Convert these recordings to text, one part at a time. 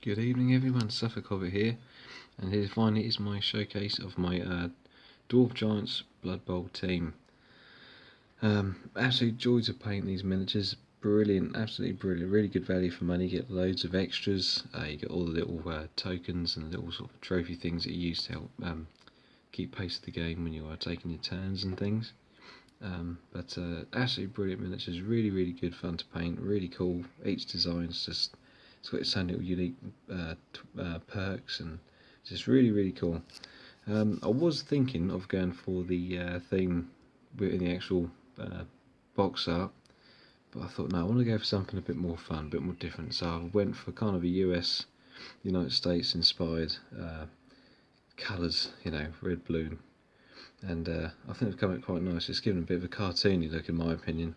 Good evening everyone, Suffolk over here, and here finally is my showcase of my Dwarf Giants Blood Bowl team. Absolute joy to paint these miniatures, brilliant, absolutely brilliant, really good value for money. You get loads of extras, you get all the little tokens and little sort of trophy things that you use to help keep pace of the game when you are taking your turns and things. Absolutely brilliant miniatures, really good fun to paint, really cool. Each design's just, it's got its own little unique perks, and just really cool. I was thinking of going for the theme in the actual box art, but I thought no, I want to go for something a bit more fun, a bit more different. So I went for kind of a United States inspired colours, red, blue, and I think they've come out quite nice. It's given a bit of a cartoony look in my opinion.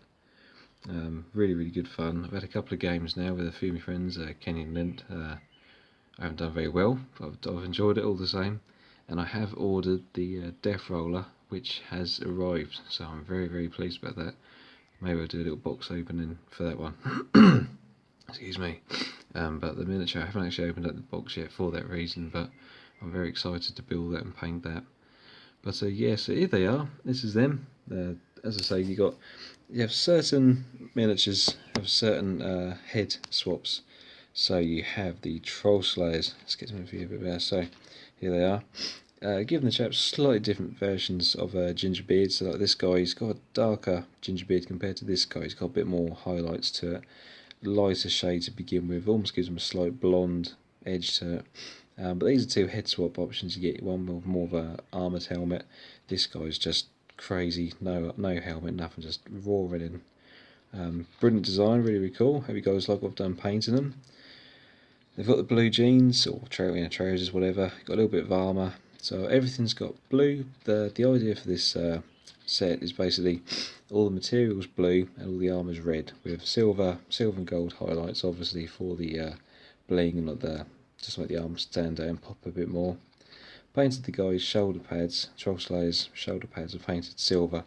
Really good fun. I've had a couple of games now with a few of my friends, Kenny and Lint. I haven't done very well, but I've enjoyed it all the same. And I have ordered the Death Roller, which has arrived, so I'm very pleased about that. Maybe I'll do a little box opening for that one. Excuse me. But the miniature, I haven't actually opened up the box yet for that reason, but I'm very excited to build that and paint that. But yeah, so here they are. This is them. As I say, you have certain miniatures have certain head swaps. So you have the Troll Slayers. Let's get them for you a bit better. So here they are. Giving the chaps slightly different versions of ginger beard. So like this guy, he's got a darker ginger beard compared to this guy. He's got a bit more highlights to it, lighter shade to begin with. Almost gives him a slight blonde edge to it. But these are two head swap options. You get one with more of a armoured helmet. This guy's just crazy, no helmet, nothing, just roaring in. Brilliant design, really cool. Hope you guys like what I've done painting them. They've got the blue jeans or trousers, whatever. Got a little bit of armour, so everything's got blue. The idea for this set is basically all the materials blue and all the armour's red, with silver and gold highlights, obviously for the bling and just make the arm stand out and pop a bit more. Painted the guys' shoulder pads, Troll Slayers' shoulder pads are painted silver,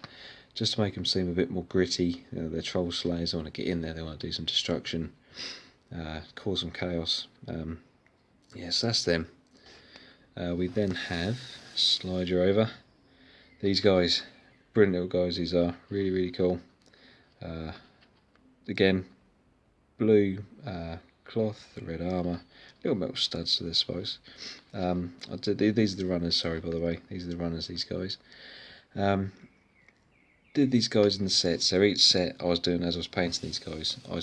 just to make them seem a bit more gritty. They're Troll Slayers, they want to get in there, they want to do some destruction, cause some chaos. Yes, that's them. We then have, slide you over, these guys, brilliant little guys these are, really cool. Again, blue cloth, the red armour, little metal studs to this, I suppose. These are the runners, sorry by the way, these are the runners, these guys. Did these guys in the sets, so each set I was doing as I was painting these guys, I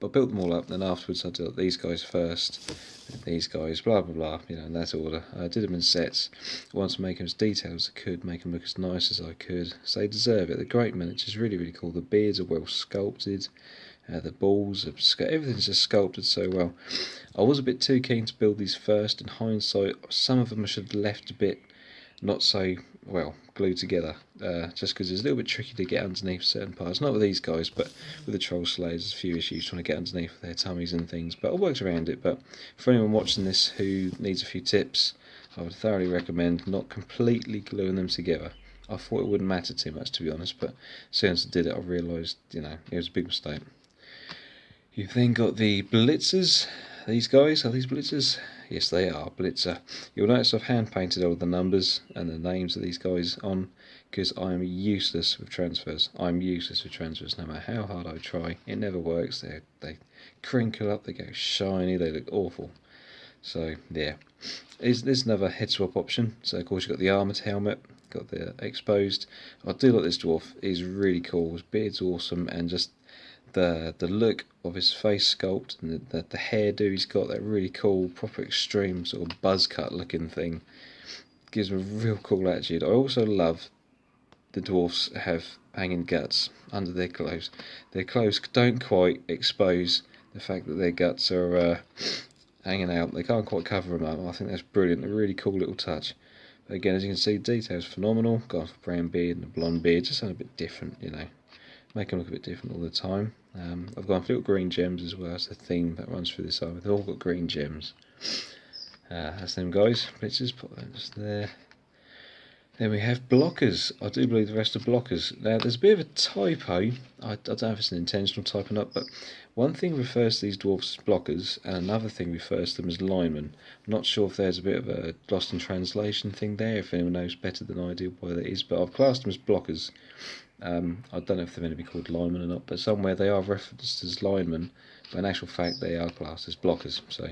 built them all up, then afterwards I did these guys first, these guys, blah blah, in that order. I did them in sets. I wanted to make them as detailed as I could, make them look as nice as I could, so they deserve it. They're great miniatures, really cool. The beards are well sculpted. The balls, everything's just sculpted so well. I was a bit too keen to build these first. In hindsight, some of them I should have left a bit not so well glued together, just because it's a little bit tricky to get underneath certain parts. Not with these guys, but with the Troll Slayers, there's a few issues trying to get underneath their tummies and things, but I worked around it. But for anyone watching this who needs a few tips, I would thoroughly recommend not completely gluing them together. I thought it wouldn't matter too much, to be honest, but as soon as I did it I realised, it was a big mistake. You've then got the Blitzers. These guys, are these Blitzers? Yes, they are Blitzer. You'll notice I've hand painted all the numbers and the names of these guys on, because I am useless with transfers. I'm useless with transfers, no matter how hard I try. It never works. They crinkle up, they go shiny, they look awful. So yeah, there's another head swap option. So of course you've got the armoured helmet, got the exposed. I do like this dwarf. He's really cool. His beard's awesome, and just the look of his face sculpt and the hairdo he's got, that really cool, proper extreme sort of buzz cut looking thing, gives him a real cool attitude. I also love the dwarfs have hanging guts under their clothes. Their clothes don't quite expose the fact that their guts are hanging out. They can't quite cover them up. I think that's brilliant, a really cool little touch. But again, as you can see, details phenomenal. Gone for brown beard and a blonde beard, just something a bit different, make them look a bit different all the time. I've gone for little green gems as well. It's the theme that runs through this army. They've all got green gems. That's them guys. Pictures, put that just there. Then we have blockers. I do believe the rest are blockers. Now there's a bit of a typo. I don't know if it's an intentional typo or not, but one thing refers to these dwarfs as blockers, and another thing refers to them as linemen. I'm not sure if there's a bit of a lost in translation thing there, if anyone knows better than I do why that is, but I've classed them as blockers. I don't know if they're meant to be called linemen or not, but somewhere they are referenced as linemen, but in actual fact they are classed as blockers. So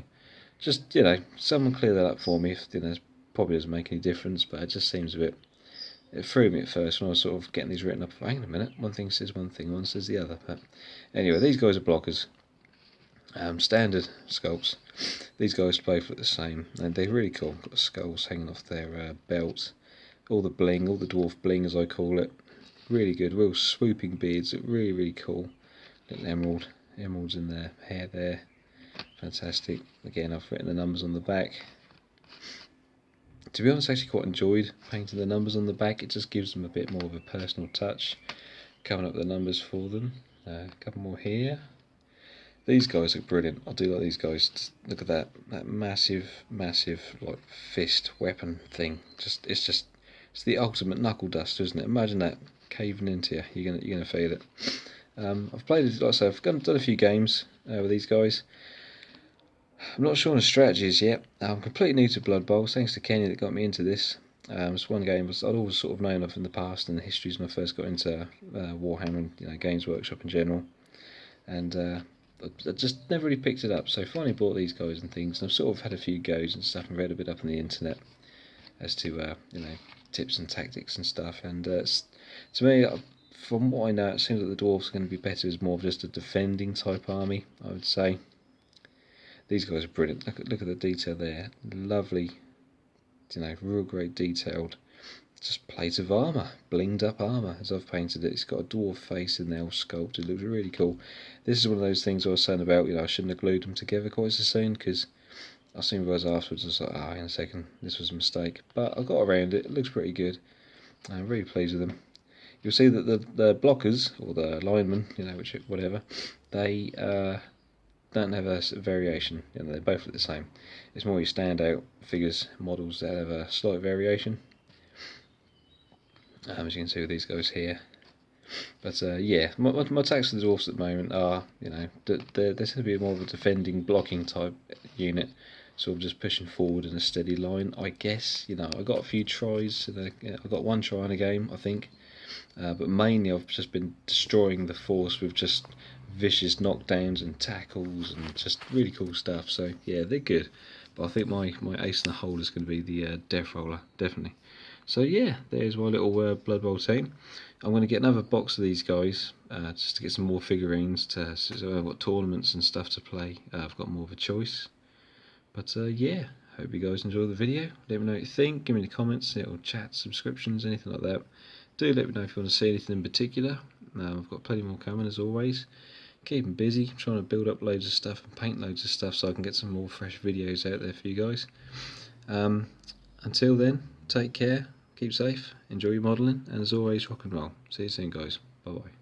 just, someone clear that up for me. If it probably doesn't make any difference, but it just seems a bit. It threw me at first when I was sort of getting these written up. Hang on a minute, one thing says one thing, one says the other. But anyway, these guys are blockers. Standard sculpts. These guys both look the same, and they're really cool. Got the skulls hanging off their belts, all the bling, all the dwarf bling as I call it. Really good, real swooping beards. Really, really cool. Little emeralds in their hair there. Fantastic. Again, I've written the numbers on the back. To be honest, I actually quite enjoyed painting the numbers on the back. It just gives them a bit more of a personal touch. Covering up the numbers for them. A couple more here. These guys look brilliant. I do like these guys. Just look at that massive like fist weapon thing. It's the ultimate knuckle duster, isn't it? Imagine that caving into you. You're gonna feel it. I've played, like I say, I've done a few games with these guys. I'm not sure on the strategies yet. I'm completely new to Blood Bowl, thanks to Kenny that got me into this. It's one game I'd always sort of known of in the past, and the histories when I first got into Warhammer and Games Workshop in general. And I just never really picked it up, so finally bought these guys and things, and I've sort of had a few goes and stuff and read a bit up on the internet as to tips and tactics and stuff. And to me, from what I know, it seems like the dwarves are going to be better as more of just a defending type army, I would say. These guys are brilliant. Look at the detail there. Lovely, real great detailed. Just plates of armour, blinged up armour as I've painted it. It's got a dwarf face in there, all sculpted. It looks really cool. This is one of those things I was saying about, I shouldn't have glued them together quite so soon, because I seen guys afterwards. I was like, hang on a second, this was a mistake. But I got around it. It looks pretty good. I'm really pleased with them. You'll see that the blockers, or the linemen, whatever, they don't have a variation. They both look the same. It's more your standout figures, models that have a slight variation. As you can see with these guys here. But yeah, my attacks for the dwarfs at the moment are, there seems to be more of a defending, blocking type unit, sort of just pushing forward in a steady line, I guess. I got a few tries. I got one try in a game, I think. But mainly I've just been destroying the force with just vicious knockdowns and tackles and just really cool stuff. So yeah, they're good. But I think my ace in the hole is going to be the Death Roller, definitely. So yeah, there's my little Blood Bowl team. I'm going to get another box of these guys just to get some more figurines. So I've got tournaments and stuff to play. I've got more of a choice. But yeah, hope you guys enjoy the video. Let me know what you think. Give me the comments, little chats, subscriptions, anything like that. Do let me know if you want to see anything in particular. I've got plenty more coming as always. Keeping busy, trying to build up loads of stuff and paint loads of stuff so I can get some more fresh videos out there for you guys. Until then, take care, keep safe, enjoy your modelling, and as always, rock and roll. See you soon, guys. Bye bye.